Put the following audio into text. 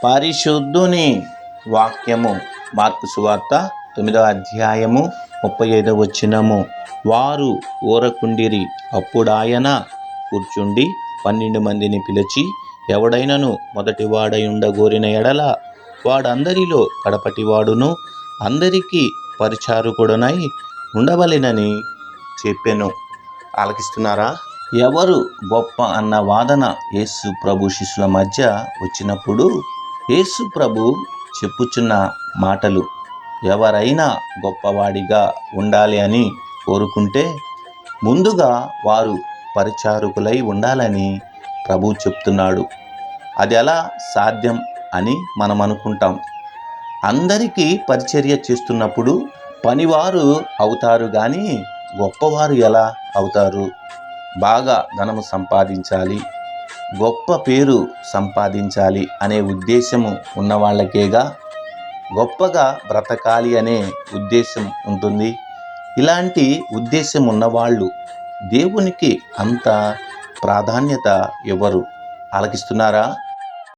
పరిశుద్ధుని వాక్యము మార్కు సువార్త 9వ అధ్యాయము 35వ వచనము. వారు ఊరకుండిరి. అప్పుడాయన కూర్చుండి 12 మందిని పిలిచి, ఎవడైనను మొదటివాడై ఉండగోరిన ఎడల వాడందరిలో కడపటివాడును, అందరికీ పరిచారకుడనై ఉండవలెనని చెప్పెను. ఆలకిస్తున్నారా? ఎవరు గొప్ప అన్న వాదన యేసు ప్రభు శిష్యుల మధ్య వచ్చినప్పుడు యేసు ప్రభు చెప్పుచున్న మాటలు, ఎవరైనా గొప్పవాడిగా ఉండాలి అని కోరుకుంటే ముందుగా వారు పరిచారకులై ఉండాలని ప్రభు చెప్తున్నాడు. అది ఎలా సాధ్యం అని మనం అనుకుంటాం. అందరికీ పరిచర్య చేస్తున్నప్పుడు పనివారు అవుతారు కానీ గొప్పవారు ఎలా అవుతారు? బాగా ధనము సంపాదించాలి, గొప్ప పేరు సంపాదించాలి అనే ఉద్దేశము ఉన్న వాళ్ళకేగా గొప్పగా బ్రతకాలి అనే ఉద్దేశం ఉంటుంది. ఇలాంటి ఉద్దేశం ఉన్నవాళ్ళు దేవునికి అంత ప్రాధాన్యత ఇవ్వరు. ఆలకిస్తున్నారా?